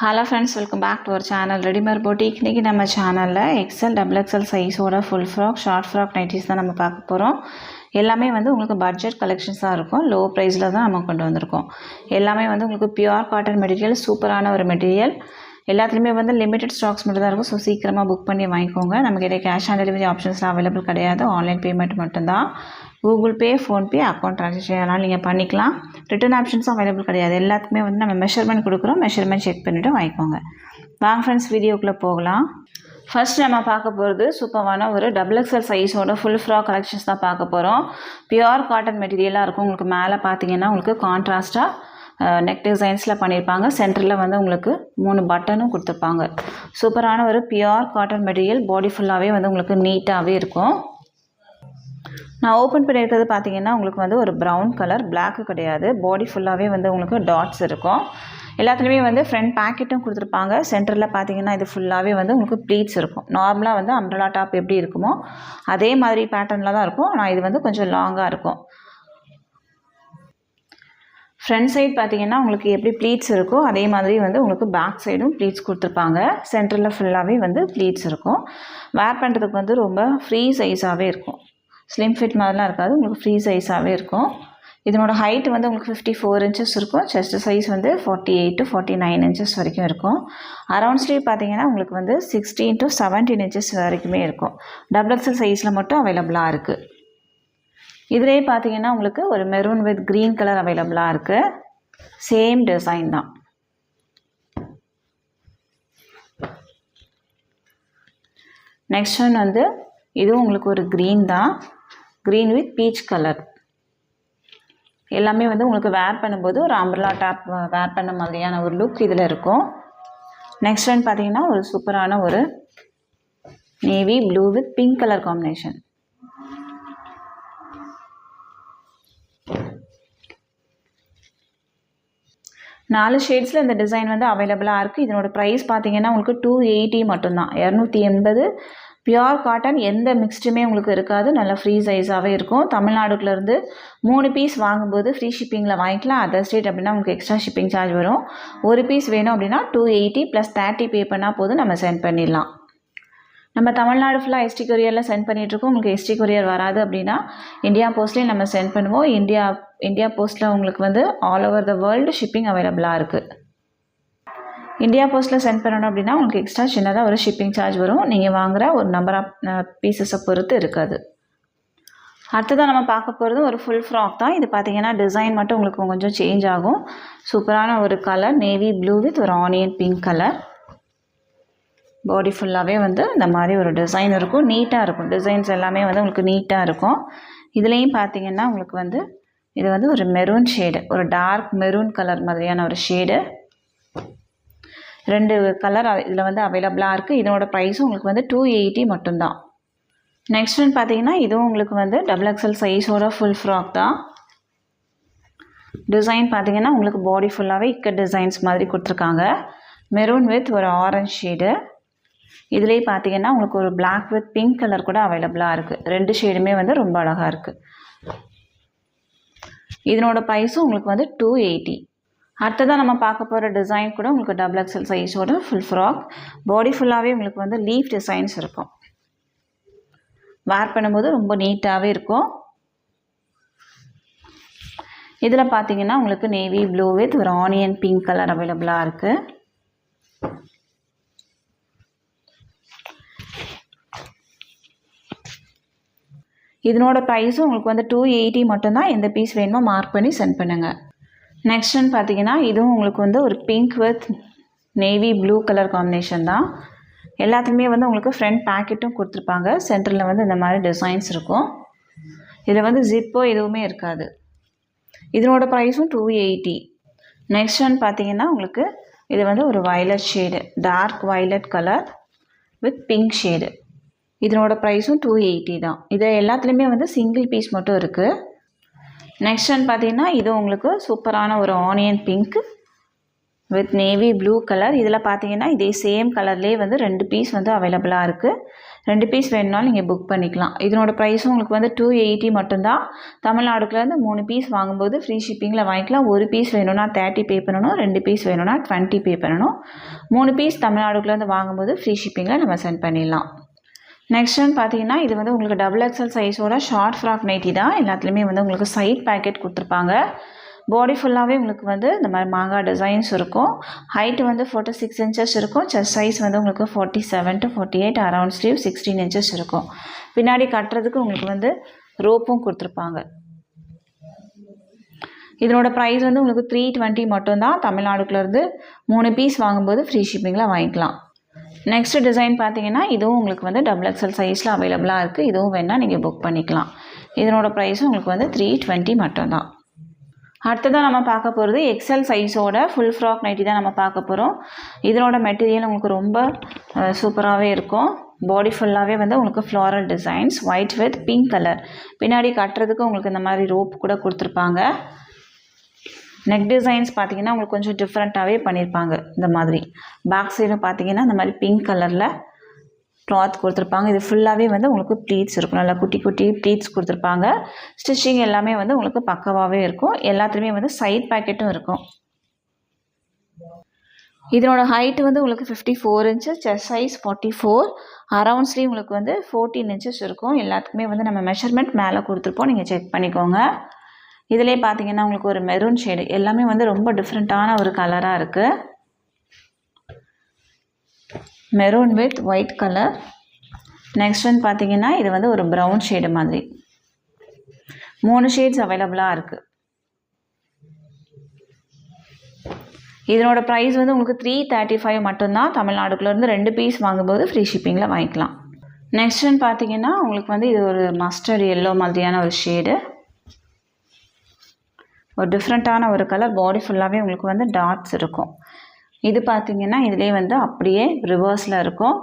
Hello friends, welcome back to our channel Ready-Made Boutique. இன்னைக்கு நம்ம சேனல்ல XL XXL சைஸோட full frock, short frock nighties தான் நம்ம பார்க்க போறோம். எல்லாமே வந்து உங்களுக்கு பட்ஜெட் கலெக்ஷன்ஸா இருக்கும். லோ பிரைஸ்ல தான் நம்ம கொண்டு வந்திருக்கோம். எல்லாமே வந்து உங்களுக்கு பியூர் காட்டன் மெட்டீரியல், சூப்பரான ஒரு மெட்டீரியல். எல்லாத்துலயுமே வந்து லிமிட்டட் ஸ்டாக்ஸ் மட்டும் தான் இருக்கும். ஸோ சீக்கிரமாக புக் பண்ணி வாங்கிக்கோங்க. நமக்கு கேஷ் ஆன் டெலிவரி ஆப்ஷன்ஸ்லாம் அவைலபிள் கிடையாது. ஆன்லைன் பேமெண்ட் மட்டும்தான். Google Pay, PhonePe, account transaction அதனால் நீங்கள் பண்ணிக்கலாம். ரிட்டர்ன் ஆப்ஷன்ஸும் அவைலபிள் கிடையாது. எல்லாத்துக்குமே வந்து நம்ம மெஷர்மெண்ட் கொடுக்குறோம். மெஷர்மெண்ட் செக் பண்ணிவிட்டு வாங்கிக்கோங்க. வாங்க ஃப்ரெண்ட்ஸ், வீடியோக்குள்ளே போகலாம். ஃபர்ஸ்ட் நம்ம பார்க்க போகிறது சூப்பரான ஒரு XXL சைஸோட ஃபுல் ஃப்ராக் கலெக்ஷன்ஸ் தான் பார்க்க போகிறோம். பியூர் காட்டன் மெட்டீரியலாக இருக்கும். உங்களுக்கு மேலே பார்த்தீங்கன்னா உங்களுக்கு கான்ட்ராஸ்ட்டாக நெக் டிசைன்ஸில் பண்ணியிருப்பாங்க. சென்டரில் வந்து உங்களுக்கு 3 பட்டனும் கொடுத்துருப்பாங்க. சூப்பரான ஒரு பியூர் காட்டன் மெட்டீரியல். பாடி ஃபுல்லாகவே வந்து உங்களுக்கு நீட்டாகவே இருக்கும். நான் ஓப்பன் பண்ணியிருக்கிறது பார்த்தீங்கன்னா உங்களுக்கு வந்து ஒரு ப்ரௌன் கலர், பிளாக்கு கிடையாது. பாடி ஃபுல்லாகவே வந்து உங்களுக்கு டாட்ஸ் இருக்கும். எல்லாத்துலேயுமே வந்து ஃப்ரண்ட் பேக்கெட்டும் கொடுத்துருப்பாங்க. சென்டரில் பார்த்தீங்கன்னா இது ஃபுல்லாகவே வந்து உங்களுக்கு ப்ளீட்ஸ் இருக்கும். நார்மலாக வந்து அம்ப்ரெல்லா டாப் எப்படி இருக்குமோ அதே மாதிரி பேட்டர்னில் தான் இருக்கும். ஆனால் இது வந்து கொஞ்சம் லாங்காக இருக்கும். ஃப்ரண்ட் சைடு பார்த்தீங்கன்னா உங்களுக்கு எப்படி ப்ளீட்ஸ் இருக்கோ அதே மாதிரி வந்து உங்களுக்கு பேக் சைடும் ப்ளீட்ஸ் கொடுத்துருப்பாங்க. சென்டரில் ஃபுல்லாகவே வந்து ப்ளீட்ஸ் இருக்கும். வேர் பண்ணுறதுக்கு வந்து ரொம்ப ஃப்ரீ சைஸாகவே இருக்கும். ஸ்லிம் ஃபிட் மாதிரிலாம் இருக்காது. உங்களுக்கு ஃப்ரீ சைஸாகவே இருக்கும். இதனோட ஹைட் வந்து உங்களுக்கு 54 இன்ச்சஸ் இருக்கும். செஸ்ட் சைஸ் வந்து 48 to 49 இன்ச்சஸ் வரைக்கும் இருக்கும். அரவுண்ட் ஸ்லீவ் பார்த்தீங்கன்னா உங்களுக்கு வந்து 16 to 17 இன்ச்சஸ் வரைக்குமே இருக்கும். XXL சைஸில் மட்டும் அவைலபிளாக இருக்குது. இதிலே பார்த்தீங்கன்னா உங்களுக்கு ஒரு மெரூன் வித் க்ரீன் கலர் அவைலபிளாக இருக்குது. சேம் டிசைன் தான். நெக்ஸ்ட் ஒன் வந்து இதுவும் உங்களுக்கு ஒரு க்ரீன் தான். Green with peach colour. எல்லாமே வந்து உங்களுக்கு வேர் பண்ணும்போது ஒரு அம்ப்ரெல்லா டாப் வேர் பண்ண மாதிரியான ஒரு லுக் இதில் இருக்கும். நெக்ஸ்ட் ஒன் பார்த்தீங்கன்னா ஒரு சூப்பரான ஒரு navy blue with pink colour combination. நாலு ஷேட்ஸில் இந்த டிசைன் வந்து அவைலபிளாக இருக்குது. இதனோட ப்ரைஸ் பார்த்தீங்கன்னா உங்களுக்கு 280 மட்டும்தான். 280. பியூர் காட்டன், எந்த மிக்ஸ்டுமே உங்களுக்கு இருக்காது. நல்ல ஃப்ரீ சைஸாகவே இருக்கும். தமிழ்நாடுலேருந்து 3 பீஸ் வாங்கும்போது ஃப்ரீ ஷிப்பிங்கில் வாங்கிக்கலாம். அதர் ஸ்டேட் அப்படின்னா உங்களுக்கு எக்ஸ்ட்ரா ஷிப்பிங் சார்ஜ் வரும். ஒரு பீஸ் வேணும் அப்படின்னா 280 + 30 பே பண்ணால் போதும், நம்ம சென்ட் பண்ணிடலாம். நம்ம தமிழ்நாடு ஃபுல்லாக எஸ்டி கொரியரில் சென்ட் பண்ணிகிட்ருக்கோம். உங்களுக்கு எஸ்டி கொரியர் வராது அப்படின்னா இந்தியா போஸ்ட்லேயும் நம்ம சென்ட் பண்ணுவோம். இந்தியா போஸ்ட்டில் உங்களுக்கு வந்து all over the world shipping அவைலபிளாக இருக்குது. இந்தியா போஸ்ட்டில் சென்ட் பண்ணணும் அப்படின்னா உங்களுக்கு எக்ஸ்ட்ரா சின்னதாக ஒரு ஷிப்பிங் சார்ஜ் வரும். நீங்கள் வாங்குகிற ஒரு நம்பர் ஆஃப் பீசஸை பொறுத்து இருக்காது. அடுத்ததான் நம்ம பார்க்க போகிறது ஒரு ஃபுல் ஃப்ராக் தான். இது பார்த்தீங்கன்னா டிசைன் மட்டும் உங்களுக்கு கொஞ்சம் சேஞ்ச் ஆகும். சூப்பரான ஒரு கலர், நேவி ப்ளூ வித் ஒரு ஆனியன் பிங்க் கலர். பாடி ஃபுல்லாகவே வந்து இந்த மாதிரி ஒரு டிசைன் இருக்கும். நீட்டாக இருக்கும். டிசைன்ஸ் எல்லாமே வந்து உங்களுக்கு நீட்டாக இருக்கும். இதுலேயும் பார்த்தீங்கன்னா உங்களுக்கு வந்து இது வந்து ஒரு மெரூன் ஷேடு, ஒரு டார்க் மெரூன் கலர் மாதிரியான ஒரு ஷேடு. 2 கலர் இதில் வந்து அவைலபிளாக இருக்குது. இதனோட ப்ரைஸும் உங்களுக்கு வந்து 280 மட்டும்தான். நெக்ஸ்ட் ஒன் பார்த்தீங்கன்னா இதுவும் உங்களுக்கு வந்து XXL சைஸோட ஃபுல் ஃப்ராக் தான். டிசைன் பார்த்தீங்கன்னா உங்களுக்கு பாடி ஃபுல்லாகவே இக்கட் டிசைன்ஸ் மாதிரி கொடுத்துருக்காங்க. மெரூன் வித் ஒரு ஆரஞ்ச் ஷேடு. இதுலேயே பார்த்தீங்கன்னா உங்களுக்கு ஒரு பிளாக் வித் பிங்க் கலர் கூட அவைலபிளாக இருக்குது. 2 ஷேடுமே வந்து ரொம்ப அழகாக இருக்குது. இதனோட ப்ரைஸும் உங்களுக்கு வந்து 280. அடுத்ததான் நம்ம பார்க்க போகிற டிசைன் கூட உங்களுக்கு XXL சைஸோட ஃபுல் ஃப்ராக். பாடி ஃபுல்லாகவே உங்களுக்கு வந்து லீஃப் டிசைன்ஸ் இருக்கும். வேர் பண்ணும்போது ரொம்ப நீட்டாகவே இருக்கும். இதில் பார்த்தீங்கன்னா உங்களுக்கு நேவி ப்ளூ வித் ஒரு ஆனியன் பிங்க் கலர் அவைலபிளாக இருக்குது. இதனோட ப்ரைஸும் உங்களுக்கு வந்து 280 மட்டும்தான். எந்த பீஸ் வேணுமோ மார்க் பண்ணி சென்ட் பண்ணுங்கள். நெக்ஸ்ட் ஒன் பார்த்தீங்கன்னா இதுவும் உங்களுக்கு வந்து ஒரு pink with navy blue colour combination தான். எல்லாத்துலேயுமே வந்து உங்களுக்கு ஃப்ரண்ட் பேக்கெட்டும் கொடுத்துருப்பாங்க. சென்டரில் வந்து இந்த மாதிரி டிசைன்ஸ் இருக்கும். இதில் வந்து ஜிப்போ எதுவுமே இருக்காது. இதனோட ப்ரைஸும் 280. நெக்ஸ்ட் ஒன் பார்த்தீங்கன்னா உங்களுக்கு இது வந்து ஒரு violet shade, dark violet colour with pink shade. இதனோட ப்ரைஸும் 280 தான். இது எல்லாத்துலேயுமே வந்து சிங்கிள் பீஸ் மட்டும் இருக்குது. நெக்ஸ்ட் ஒன் பார்த்தீங்கன்னா இது உங்களுக்கு சூப்பரான ஒரு onion pink with navy blue colour. இதில் பார்த்தீங்கன்னா இதே சேம் கலர்லேயே வந்து 2 பீஸ் வந்து அவைலபிளாக இருக்குது. 2 பீஸ் வேணுனாலும் நீங்கள் புக் பண்ணிக்கலாம். இதனோட ப்ரைஸும் உங்களுக்கு வந்து 280 மட்டும்தான். தமிழ்நாடுக்குலேருந்து 3 பீஸ் வாங்கும்போது ஃப்ரீ ஷிப்பிங்கில் வாங்கிக்கலாம். 1 பீஸ் வேணும்னா 30 பே பண்ணணும், 2 பீஸ் வேணும்னா 20 பே பண்ணணும். 3 பீஸ் தமிழ்நாடுக்குலேருந்து வாங்கும்போது ஃப்ரீ ஷிப்பிங்கில் நம்ம சென்ட் பண்ணிடலாம். நெக்ஸ்ட் வந்து பார்த்தீங்கன்னா இது வந்து உங்களுக்கு XXL சைஸோட ஷார்ட் ஃப்ராக் நைட்டி தான். எல்லாத்துலேயுமே வந்து உங்களுக்கு சைட் பேக்கெட் கொடுத்துருப்பாங்க. பாடி ஃபுல்லாகவே உங்களுக்கு வந்து இந்த மாதிரி மாங்காய் டிசைன்ஸ் இருக்கும். ஹைட்டு வந்து 46 இன்ச்சஸ் இருக்கும். செஸ்ட் சைஸ் வந்து உங்களுக்கு 47 to 48, அரவுண்ட் ஸ்லீவ் 16 இன்ச்சஸ் இருக்கும். பின்னாடி கட்டுறதுக்கு உங்களுக்கு வந்து ரோப்பும் கொடுத்துருப்பாங்க. இதனோட ப்ரைஸ் வந்து உங்களுக்கு 320 மட்டும்தான். தமிழ்நாடுக்குலேருந்து 3 பீஸ் வாங்கும்போது ஃப்ரீ ஷிப்பிங்கில் வாங்கிக்கலாம். நெக்ஸ்ட் டிசைன் பார்த்தீங்கன்னா இதுவும் உங்களுக்கு வந்து XXL சைஸில் அவைலபிளாக இருக்குது. இதுவும் வேணால் நீங்கள் புக் பண்ணிக்கலாம். இதனோட ப்ரைஸும் உங்களுக்கு வந்து 320 மட்டும்தான். அடுத்ததான் நம்ம பார்க்க போகிறது XL சைஸோட ஃபுல் ஃப்ராக் நைட்டி தான் நம்ம பார்க்க போகிறோம். இதனோட மெட்டீரியல் உங்களுக்கு ரொம்ப சூப்பராகவே இருக்கும். பாடி ஃபுல்லாகவே வந்து உங்களுக்கு floral designs, white with pink colour. பின்னாடி கட்டுறதுக்கு உங்களுக்கு இந்த மாதிரி ரோப் கூட கொடுத்துருப்பாங்க. நெக் டிசைன்ஸ் பார்த்தீங்கன்னா உங்களுக்கு கொஞ்சம் டிஃப்ரெண்ட்டாகவே பண்ணியிருப்பாங்க. இந்த மாதிரி பேக் சைடும் பார்த்தீங்கன்னா இந்த மாதிரி பிங்க் கலரில் கிளாத் கொடுத்துருப்பாங்க. இது ஃபுல்லாகவே வந்து உங்களுக்கு ப்ளீட்ஸ் இருக்கும். நல்லா குட்டி குட்டி ப்ளீட்ஸ் கொடுத்துருப்பாங்க. ஸ்டிச்சிங் எல்லாமே வந்து உங்களுக்கு பக்கவாகவே இருக்கும். எல்லாத்துலேயுமே வந்து சைட் பேக்கெட்டும் இருக்கும். இதனோட ஹைட் வந்து உங்களுக்கு 54 inches, chest size 44, around sleeve உங்களுக்கு வந்து 14 இன்ச்சஸ் இருக்கும். எல்லாத்துக்குமே வந்து நம்ம மெஷர்மெண்ட் மேலே கொடுத்துருப்போம், நீங்கள் செக் பண்ணிக்கோங்க. இதிலே பார்த்தீங்கன்னா உங்களுக்கு ஒரு மெரூன் ஷேடு, எல்லாமே வந்து ரொம்ப டிஃப்ரெண்ட்டான ஒரு கலராக இருக்குது. Maroon with white colour. Next வந்து பார்த்தீங்கன்னா இது வந்து ஒரு ப்ரௌன் ஷேடு மாதிரி. 3 ஷேட்ஸ் அவைலபிளாக இருக்குது. இதனோட ப்ரைஸ் வந்து உங்களுக்கு 335 மட்டும்தான். தமிழ்நாடுக்குள்ளேருந்து 2 பீஸ் வாங்கும்போது ஃப்ரீ ஷிப்பிங்கில் வாங்கிக்கலாம். நெக்ஸ்ட் வந்து பார்த்தீங்கன்னா உங்களுக்கு வந்து இது ஒரு மஸ்டர்ட் எல்லோ மாதிரியான ஒரு ஷேடு. ஒரு டிஃப்ரெண்ட்டான ஒரு கலர். பாடி ஃபுல்லாகவே உங்களுக்கு வந்து டாட்ஸ் இருக்கும். இது பார்த்தீங்கன்னா இதிலே வந்து அப்படியே ரிவர்ஸில் இருக்கும்.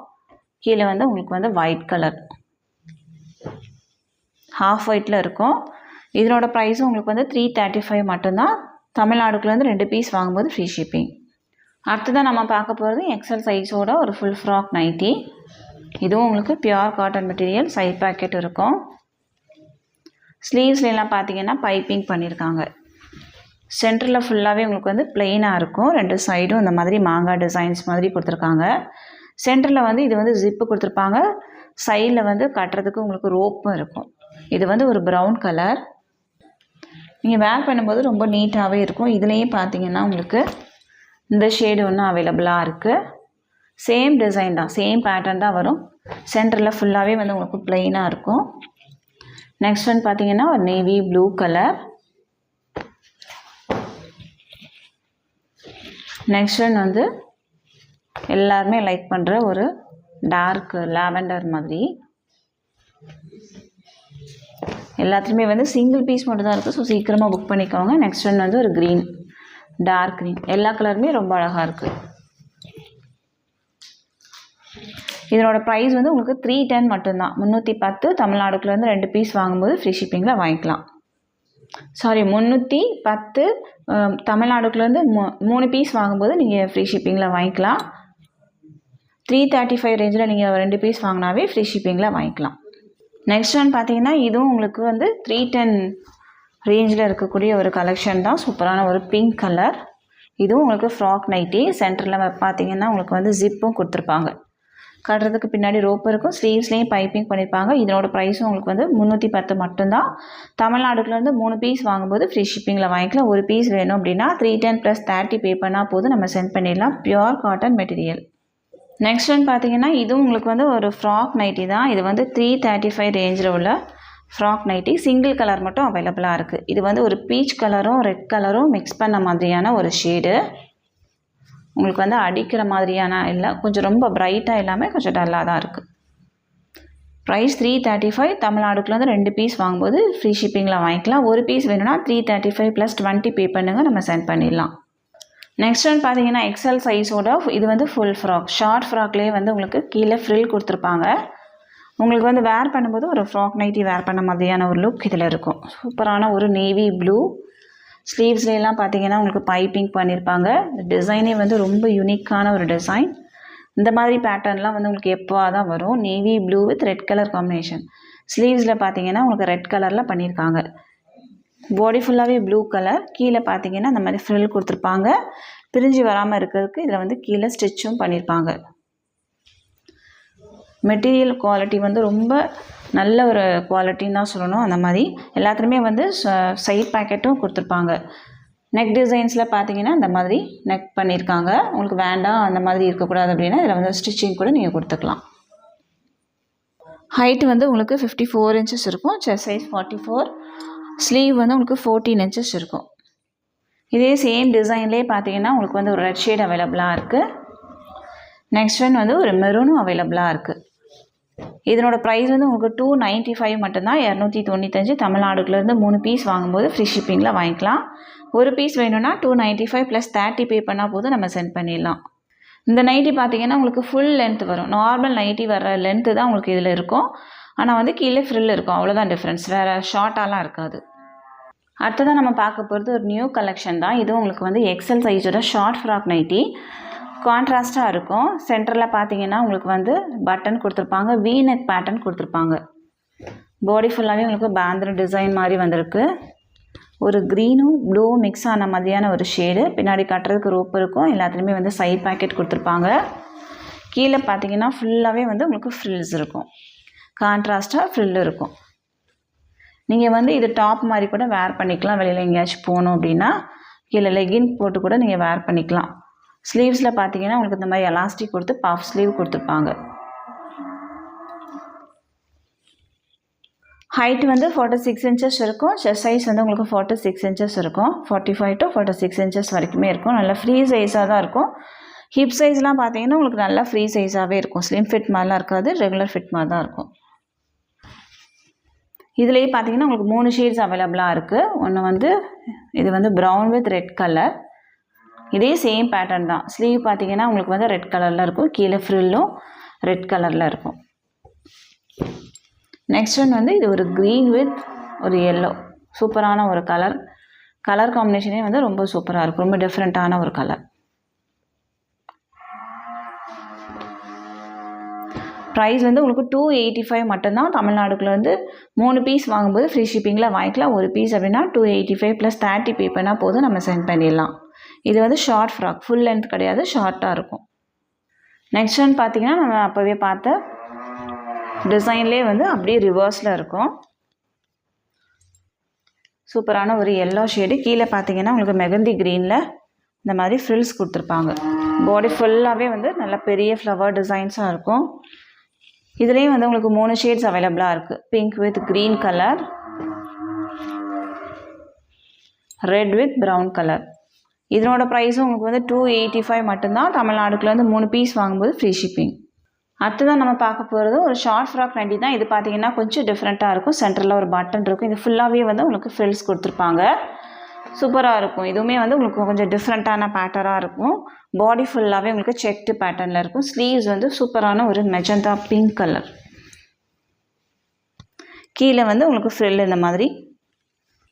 கீழே வந்து உங்களுக்கு வந்து ஒயிட் கலர், ஹாஃப் ஒயிட்டில் இருக்கும். இதனோட ப்ரைஸும் உங்களுக்கு வந்து 335 மட்டும்தான். தமிழ்நாடுக்குள்ளேருந்து 2 பீஸ் வாங்கும்போது ஃப்ரீ ஷிப்பிங். அடுத்ததான் நம்ம பார்க்க போகிறது XL சைஸோட ஒரு ஃபுல் ஃப்ராக் நைட்டி. இதுவும் உங்களுக்கு pure cotton material, side pocket இருக்கும். ஸ்லீவ்ஸ்லாம் பார்த்தீங்கன்னா பைப்பிங் பண்ணியிருக்காங்க. சென்டரில் ஃபுல்லாகவே உங்களுக்கு வந்து பிளெயினாக இருக்கும். 2 சைடும் இந்த மாதிரி மாங்காய் டிசைன்ஸ் மாதிரி கொடுத்துருக்காங்க. சென்டரில் வந்து இது வந்து ஜிப்பு கொடுத்துருப்பாங்க. சைடில் வந்து கட்டுறதுக்கு உங்களுக்கு ரோப்பும் இருக்கும். இது வந்து ஒரு ப்ரௌன் கலர். நீங்கள் வேர் பண்ணும்போது ரொம்ப நீட்டாகவே இருக்கும். இதுலேயும் பார்த்தீங்கன்னா உங்களுக்கு இந்த ஷேடு ஒன்று அவைலபிளாக இருக்குது. சேம் டிசைன் தான், சேம் பேட்டர்ன் தான் வரும். சென்டரில் ஃபுல்லாகவே வந்து உங்களுக்கு பிளெயினாக இருக்கும். நெக்ஸ்ட் வந்து பார்த்தீங்கன்னா ஒரு navy blue colour. Next one வந்து எல்லாருமே லைக் பண்ணுற ஒரு டார்க் லாவெண்டர் மாதிரி. எல்லாத்துலேயுமே வந்து சிங்கிள் பீஸ் மட்டும் தான் இருக்குது. ஸோ சீக்கிரமாக புக் பண்ணிக்கோங்க. நெக்ஸ்ட் ஒன் வந்து ஒரு க்ரீன், டார்க் க்ரீன். எல்லா கலருமே ரொம்ப அழகாக இருக்குது. இதனோட ப்ரைஸ் வந்து உங்களுக்கு 310 மட்டும்தான். 310. தமிழ்நாடுக்குள்ளேருந்து 2 பீஸ் வாங்கும்போது ஃப்ரீ ஷிப்பிங்கில் வாங்கிக்கலாம். 310. தமிழ்நாடுக்குள்ளேருந்து 3 பீஸ் வாங்கும்போது நீங்கள் ஃப்ரீ ஷிப்பிங்கில் வாங்கிக்கலாம். 335 ரேஞ்சில் நீங்கள் 2 பீஸ் வாங்கினாவே ஃப்ரீ ஷிப்பிங்கில் வாங்கிக்கலாம். நெக்ஸ்ட் ஒன் பார்த்தீங்கன்னா இதுவும் உங்களுக்கு வந்து 310 ரேஞ்சில் இருக்கக்கூடிய ஒரு கலெக்ஷன் தான். சூப்பரான ஒரு பிங்க் கலர். இதுவும் உங்களுக்கு ஃப்ராக் நைட்டி. சென்டரில் பார்த்தீங்கன்னா உங்களுக்கு வந்து ஜிப்பும் கொடுத்துருப்பாங்க. கட்டுறதுக்கு பின்னாடி ரோப் இருக்கும். ஸ்லீவ்ஸ்லேயும் பைப்பிங் பண்ணியிருப்பாங்க. இதனோட ப்ரைஸும் உங்களுக்கு வந்து 310 மட்டும்தான். தமிழ்நாடுக்குள்ளேருந்து 3 பீஸ் வாங்கும்போது ஃப்ரீ ஷிப்பிங்கில் வாங்கிக்கலாம். ஒரு பீஸ் வேணும் அப்படின்னா 310 + 30 பே பண்ணால் போதும், நம்ம சென்ட் பண்ணிடலாம். Pure cotton material. Next one பார்த்தீங்கன்னா இதுவும் உங்களுக்கு வந்து ஒரு ஃப்ராக் நைட்டி தான். இது வந்து 335 ரேஞ்சில் உள்ள ஃப்ராக் நைட்டி. சிங்கிள் கலர் மட்டும் அவைலபிளாக இருக்குது. இது வந்து ஒரு பீச் கலரும் ரெட் கலரும் மிக்ஸ் பண்ண மாதிரியான ஒரு ஷேடு. உங்களுக்கு வந்து அடிக்கிற மாதிரியான இல்லை, கொஞ்சம் ரொம்ப பிரைட்டாக இல்லாமல் கொஞ்சம் டல்லாக தான் இருக்குது. ப்ரைஸ் 335. தமிழ்நாடுக்குள்ளேருந்து 2 பீஸ் வாங்கும்போது ஃப்ரீ ஷிப்பிங்கில் வாங்கிக்கலாம். ஒரு பீஸ் வேணும்னா 335 + 20 பே பண்ணுங்கள், நம்ம சென்ட் பண்ணிடலாம். நெக்ஸ்ட் ஒன் பார்த்தீங்கன்னா XL சைஸோட இது வந்து ஃபுல் ஃப்ராக். ஷார்ட் ஃப்ராக்லேயே வந்து உங்களுக்கு கீழே ஃப்ரில் கொடுத்துருப்பாங்க. உங்களுக்கு வந்து வேர் பண்ணும்போது ஒரு ஃப்ராக் நைட்டி வேர் பண்ண மாதிரியான ஒரு லுக் இதில் இருக்கும். சூப்பரான ஒரு நேவி ப்ளூ ஸ்லீவ்ஸ்லாம் பார்த்தீங்கன்னா உங்களுக்கு பைப்பிங் பண்ணியிருப்பாங்க. இந்த டிசைனே வந்து ரொம்ப யூனிக்கான ஒரு டிசைன். இந்த மாதிரி பேட்டர்ன்லாம் வந்து உங்களுக்கு எப்போவா தான் வரும். Navy blue with red colour combination. ஸ்லீவ்ஸில் பார்த்தீங்கன்னா உங்களுக்கு ரெட் கலரில் பண்ணியிருக்காங்க. பாடி ஃபுல்லாகவே ப்ளூ கலர். கீழே பார்த்தீங்கன்னா இந்த மாதிரி ஃப்ரில் கொடுத்துருப்பாங்க. பிரிஞ்சு வராமல் இருக்கிறதுக்கு இதில் வந்து கீழே ஸ்டிச்சும் பண்ணியிருப்பாங்க. மெட்டீரியல் குவாலிட்டி வந்து ரொம்ப நல்ல ஒரு குவாலிட்டின்னு தான் சொல்லணும். அந்த மாதிரி எல்லாத்துலேயுமே வந்து சைட் பேக்கெட்டும் கொடுத்துருப்பாங்க. நெக் டிசைன்ஸில் பார்த்தீங்கன்னா இந்த மாதிரி நெக் பண்ணியிருக்காங்க. உங்களுக்கு வேண்டாம் அந்த மாதிரி இருக்கக்கூடாது அப்படின்னா இதில் வந்து ஸ்டிச்சிங் கூட நீங்கள் கொடுத்துக்கலாம். ஹைட்டு வந்து உங்களுக்கு 54 இன்ச்சஸ் இருக்கும். Chest size 44. ஸ்லீவ் வந்து உங்களுக்கு 14 இன்ச்சஸ் இருக்கும். இதே சேம் டிசைன்லேயே பார்த்தீங்கன்னா உங்களுக்கு வந்து ஒரு ரெட் ஷேட் அவைலபிளாக இருக்குது. நெக்ஸ்ட் ஒன் வந்து ஒரு மெரூனும் அவைலபிளாக இருக்குது. இதனோட ப்ரைஸ் வந்து உங்களுக்கு 295 மட்டும்தான். 295 தமிழ்நாடுக்குலேருந்து 3 பீஸ் வாங்கும்போது ஃப்ரீ ஷிப்பிங்கில் வாங்கிக்கலாம். ஒரு பீஸ் வேணும்னா 295 ப்ளஸ் 30 பே பண்ணால் போதும் நம்ம சென்ட் பண்ணிடலாம். இந்த நைட்டி பார்த்தீங்கன்னா உங்களுக்கு ஃபுல் லென்த் வரும். நார்மல் நைட்டி வர லென்த்து தான் உங்களுக்கு இதில் இருக்கும். ஆனால் வந்து கீழே ஃப்ரில் இருக்கும், அவ்வளோதான் டிஃப்ரென்ஸ். வேறு ஷார்ட்டாலாம் இருக்காது. அடுத்ததான் நம்ம பார்க்க போகிறது ஒரு நியூ கலெக்ஷன் தான். இதுவும் உங்களுக்கு வந்து எக்ஸல் சைஸோட ஷார்ட் ஃப்ராக் நைட்டி. கான்ட்ராஸ்ட்டாக இருக்கும். சென்டரில் பார்த்தீங்கன்னா உங்களுக்கு வந்து பட்டன் கொடுத்துருப்பாங்க. வி நெக் பேட்டர்ன் கொடுத்துருப்பாங்க. பாடி ஃபுல்லாகவே உங்களுக்கு பேந்திர டிசைன் மாதிரி வந்திருக்கு. ஒரு க்ரீனும் ப்ளூவும் மிக்ஸ் ஆன மாதிரியான ஒரு ஷேடு. பின்னாடி கட்டுறதுக்கு ரோப் இருக்கும். எல்லாத்துலேயுமே வந்து சைட் பேக்கெட் கொடுத்துருப்பாங்க. கீழே பார்த்தீங்கன்னா ஃபுல்லாகவே வந்து உங்களுக்கு ஃப்ரில்ஸ் இருக்கும். கான்ட்ராஸ்ட்டாக ஃப்ரில் இருக்கும். நீங்கள் வந்து இது டாப் மாதிரி கூட வேர் பண்ணிக்கலாம். வெளியில் எங்கேயாச்சும் போகணும் அப்படின்னா கீழே லெகின் போட்டு கூட நீங்கள் வேர் பண்ணிக்கலாம். ஸ்லீவ்ஸில் பார்த்தீங்கன்னா உங்களுக்கு இந்த மாதிரி எலாஸ்டிக் கொடுத்து பஃப் ஸ்லீவ் கொடுத்துருப்பாங்க. ஹைட் வந்து 46 இன்ச்சஸ் இருக்கும். செஸ்ட் சைஸ் வந்து உங்களுக்கு 46 இன்ச்சஸ் இருக்கும். 45 to 46 இன்ச்சஸ் வரைக்குமே இருக்கும். நல்லா ஃப்ரீ சைஸாக தான் இருக்கும். ஹிப் சைஸ்லாம் பார்த்தீங்கன்னா உங்களுக்கு நல்லா ஃப்ரீ சைஸாகவே இருக்கும். ஸ்லிம் ஃபிட் மாதிரிலாம் இருக்காது, ரெகுலர் ஃபிட் மாதிரி தான் இருக்கும். இதுலேயே பார்த்தீங்கன்னா உங்களுக்கு 3 ஷேட்ஸ் அவைலபிளாக இருக்குது. ஒன்று வந்து இது வந்து ப்ரௌன் வித் ரெட் கலர். இதே சேம் பேட்டர்ன் தான். ஸ்லீவ் பார்த்தீங்கன்னா உங்களுக்கு வந்து ரெட் கலரில் இருக்கும். கீழே ஃப்ரில்லும் ரெட் கலரில் இருக்கும். நெக்ஸ்ட் ஒன் வந்து இது ஒரு க்ரீன் வித் ஒரு எல்லோ. சூப்பரான ஒரு கலர் காம்பினேஷனே வந்து ரொம்ப சூப்பராக இருக்கும். ரொம்ப டிஃப்ரெண்ட்டான ஒரு கலர். ப்ரைஸ் வந்து உங்களுக்கு 285 மட்டும்தான். தமிழ்நாடுக்குள்ள வந்து 3 பீஸ் வாங்கும்போது ஃப்ரீ ஷிப்பிங்கில் வாங்கிக்கலாம். ஒரு பீஸ் அப்படின்னா 285 ப்ளஸ் 30 பே பண்ணால் போதும், நம்ம சென்ட் பண்ணிடலாம். இது வந்து ஷார்ட் ஃப்ராக், ஃபுல் லென்த் கிடையாது, ஷார்ட்டாக இருக்கும். நெக்ஸ்ட் ஒன் பார்த்தீங்கன்னா நம்ம அப்போவே பார்த்த டிசைன்லேயே வந்து அப்படியே ரிவர்ஸில் இருக்கும். சூப்பரான ஒரு எல்லோ ஷேடு. கீழே பார்த்தீங்கன்னா உங்களுக்கு மெகந்தி க்ரீனில் இந்த மாதிரி ஃப்ரில்ஸ் கொடுத்துருப்பாங்க. பாடி ஃபுல்லாகவே வந்து நல்ல பெரிய ஃப்ளவர் டிசைன்ஸாக இருக்கும். இதுலேயும் வந்து உங்களுக்கு 3 ஷேட்ஸ் அவைலபிளாக இருக்குது. Pink with green colour, red with brown colour. இதனோட ப்ரைஸும் உங்களுக்கு வந்து 285 மட்டும்தான். தமிழ்நாடுக்குலேருந்து 3 பீஸ் வாங்கும்போது ஃப்ரீ ஷிப்பிங். அடுத்ததான் நம்ம பார்க்க போகிறது ஒரு ஷார்ட் ஃப்ராக் நைட்டி தான். இது பார்த்தீங்கன்னா கொஞ்சம் டிஃப்ரெண்ட்டாக இருக்கும். சென்டரில் ஒரு பட்டன் இருக்கும். இது ஃபுல்லாகவே வந்து உங்களுக்கு ஃப்ரில்ஸ் கொடுத்துருப்பாங்க. சூப்பராக இருக்கும். இதுவுமே வந்து உங்களுக்கு கொஞ்சம் டிஃப்ரெண்ட்டான பேட்டர்னாக இருக்கும். பாடி ஃபுல்லாகவே உங்களுக்கு செக்டு பேட்டர்னில் இருக்கும். ஸ்லீவ்ஸ் வந்து சூப்பரான ஒரு மெஜந்தா பிங்க் கலர். கீழே வந்து உங்களுக்கு ஃப்ரில் இந்த மாதிரி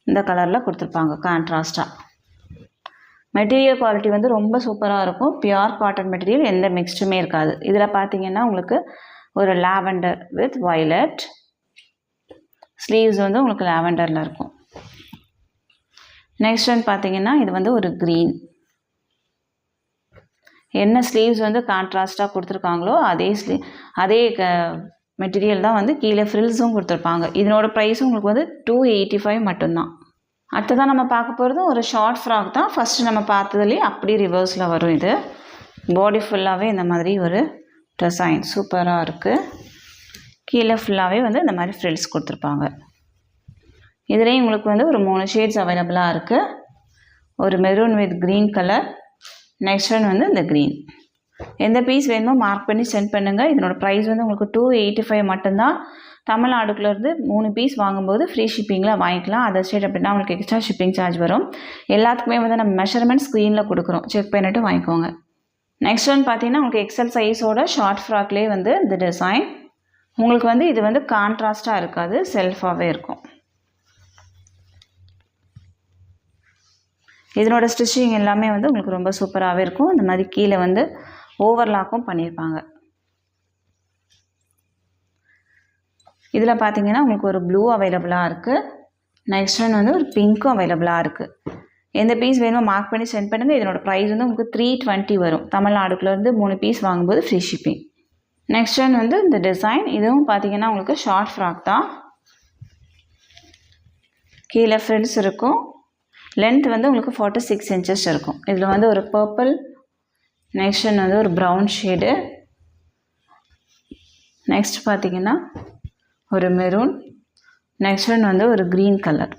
இந்த கலரில் கொடுத்துருப்பாங்க கான்ட்ராஸ்டாக. மெட்டீரியல் குவாலிட்டி வந்து ரொம்ப சூப்பராக இருக்கும். பியூர் காட்டன் மெட்டீரியல், எந்த மிக்ஸ்டுமே இருக்காது. இதில் பார்த்தீங்கன்னா உங்களுக்கு ஒரு லாவெண்டர் வித் வயலட். ஸ்லீவ்ஸ் வந்து உங்களுக்கு லாவெண்டரில் இருக்கும். நெக்ஸ்ட் ஒன் பார்த்தீங்கன்னா இது வந்து ஒரு க்ரீன். என்ன ஸ்லீவ்ஸ் வந்து கான்ட்ராஸ்ட்டாக கொடுத்துருக்காங்களோ அதே மெட்டீரியல் தான் வந்து கீழே ஃப்ரில்ஸும் கொடுத்துருப்பாங்க. இதனோட ப்ரைஸும் உங்களுக்கு வந்து 285 மட்டும்தான். அடுத்ததான் நம்ம பார்க்க போகிறது ஒரு ஷார்ட் ஃப்ராக் தான். ஃபஸ்ட்டு நம்ம பார்த்ததுலேயே அப்படியே ரிவர்ஸில் வரும். இது பாடி ஃபுல்லாகவே இந்த மாதிரி ஒரு டிசைன் சூப்பராக இருக்குது. கீழே ஃபுல்லாகவே வந்து இந்த மாதிரி ஃப்ரில்ஸ் கொடுத்துருப்பாங்க. இதுலேயும் உங்களுக்கு வந்து ஒரு 3 ஷேட்ஸ் அவைலபிளாக இருக்குது. ஒரு maroon with green colour. Next one வந்து இந்த க்ரீன். எந்த பீஸ் வேணுமோ மார்க் பண்ணி சென்ட் பண்ணுங்கள். இதனோட ப்ரைஸ் வந்து உங்களுக்கு 285 மட்டும்தான். தமிழ்நாடுக்குள்ளேருந்து 3 பீஸ் வாங்கும்போது ஃப்ரீ ஷிப்பிங்கில் வாங்கிக்கலாம். அதர் ஸ்டேட் அப்படின்னா உங்களுக்கு எக்ஸ்ட்ரா ஷிப்பிங் சார்ஜ் வரும். எல்லாத்துக்குமே வந்து நம்ம மெஷர்மெண்ட் ஸ்க்ரீனில் கொடுக்குறோம், செக் பண்ணிவிட்டு வாங்கிக்கோங்க. நெக்ஸ்ட் ஒன் பார்த்தீங்கன்னா உங்களுக்கு எக்ஸல் சைஸோட ஷார்ட் ஃப்ராக்லேயே வந்து இந்த டிசைன். உங்களுக்கு வந்து இது வந்து கான்ட்ராஸ்ட்டாக இருக்காது, செல்ஃபாகவே இருக்கும். இதனோட ஸ்டிச்சிங் எல்லாமே வந்து உங்களுக்கு ரொம்ப சூப்பராகவே இருக்கும். இந்த மாதிரி கீழே வந்து ஓவர்லாக்கும் பண்ணியிருப்பாங்க. இதில் பார்த்தீங்கன்னா உங்களுக்கு ஒரு ப்ளூ அவைலபிளாக இருக்குது. நெக்ஸ்ட் ஒன் வந்து ஒரு பிங்க்கும் அவைலபிளாக இருக்குது. எந்த பீஸ் வேணுமோ மார்க் பண்ணி சென்ட் பண்ணுங்கள். இதனோட ப்ரைஸ் வந்து உங்களுக்கு 320 வரும். தமிழ்நாடுக்குள்ளேருந்து 3 பீஸ் வாங்கும்போது ஃப்ரீ ஷிப்பிங். நெக்ஸ்ட் ஒன் வந்து இந்த டிசைன், இதுவும் பார்த்தீங்கன்னா உங்களுக்கு ஷார்ட் ஃப்ராக் தான். கீழே ஃப்ரில்ஸ் இருக்கும். லென்த் வந்து உங்களுக்கு 46 inches இருக்கும். இதில் வந்து ஒரு பர்பிள், நெக்ஸ்ட் ஒன் வந்து ஒரு ப்ரௌன் ஷேடு, நெக்ஸ்ட் பார்த்தீங்கன்னா ஒரு மெரூன், நெக்ஸ்ட் ஒன் வந்து ஒரு க்ரீன் கலர்.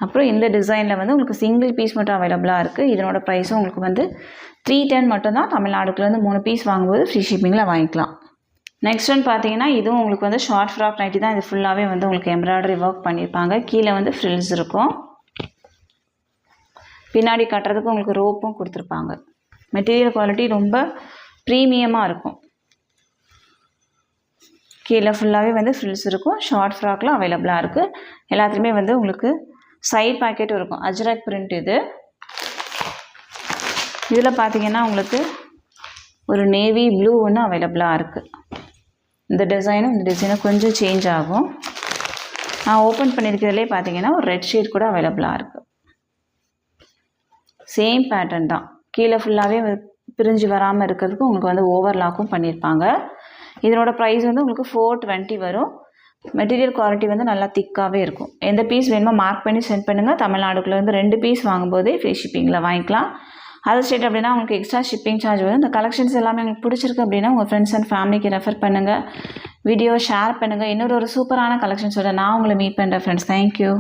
அப்புறம் இந்த டிசைனில் வந்து உங்களுக்கு சிங்கிள் பீஸ் மட்டும் அவைலபிளாக இருக்குது. இதனோட ப்ரைஸும் உங்களுக்கு வந்து 310 மட்டும்தான். தமிழ்நாடுக்குள்ளேருந்து 3 பீஸ் வாங்கும்போது ஃப்ரீ ஷிப்பிங்கில் வாங்கிக்கலாம். நெக்ஸ்ட் ஒன் பார்த்தீங்கன்னா இதுவும் உங்களுக்கு வந்து ஷார்ட் ஃப்ராக் நைட்டி தான். இது ஃபுல்லாகவே வந்து உங்களுக்கு எம்ப்ராய்டரி ஒர்க் பண்ணியிருப்பாங்க. கீழே வந்து ஃப்ரில்ஸ் இருக்கும். பின்னாடி கட்டுறதுக்கு உங்களுக்கு ரோப்பும் கொடுத்துருப்பாங்க. மெட்டீரியல் குவாலிட்டி ரொம்ப ப்ரீமியமாக இருக்கும். கீழே ஃபுல்லாகவே வந்து ஃப்ரில்ஸ் இருக்கும். ஷார்ட் ஃப்ராக்லாம் அவைலபிளாக இருக்குது. எல்லாத்துலேயுமே வந்து உங்களுக்கு சைட் பாக்கெட்டும் இருக்கும். அஜ்ரக் பிரிண்ட் இது. இதில் பார்த்தீங்கன்னா உங்களுக்கு ஒரு நேவி ப்ளூ ஒன்று அவைலபிளாக இருக்குது. இந்த டிசைனும் கொஞ்சம் சேஞ்ச் ஆகும். நான் ஓப்பன் பண்ணியிருக்கிறதுலே பார்த்தீங்கன்னா ஒரு ரெட் ஷேட் கூட அவைலபிளாக இருக்குது. சேம் பேட்டர்ன் தான். கீழே ஃபுல்லாகவே பிரிஞ்சு வராமல் இருக்கிறதுக்கு உங்களுக்கு வந்து ஓவர்லாக்கும் பண்ணியிருப்பாங்க. இதனோட ப்ரைஸ் வந்து உங்களுக்கு 420 வரும். மெட்டீரியல் குவாலிட்டி வந்து நல்லா திக்காகவே இருக்கும். எந்த பீஸ் வேணுமோ மார்க் பண்ணி சென்ட் பண்ணுங்கள். தமிழ்நாடுக்குள்ளேருந்து 2 பீஸ் வாங்கும்போதே ஃப்ரீ ஷிப்பிங்கில் வாங்கிக்கலாம். அதர் ஸ்டேட் அப்படின்னா உங்களுக்கு எக்ஸ்ட்ரா ஷிப்பிங் சார்ஜ் வரும். இந்த கலெக்ஷன்ஸ் எல்லாமே உங்களுக்கு பிடிச்சிருக்கு அப்படின்னா உங்கள் ஃப்ரெண்ட்ஸ் அண்ட் ஃபேமிலிக்கு ரெஃபர் பண்ணுங்கள். வீடியோ ஷேர் பண்ணுங்கள். இன்னொரு சூப்பரான கலெக்ஷன்ஸோட நான் உங்களை மீட் பண்ணுறேன் ஃப்ரெண்ட்ஸ். தேங்க்யூ.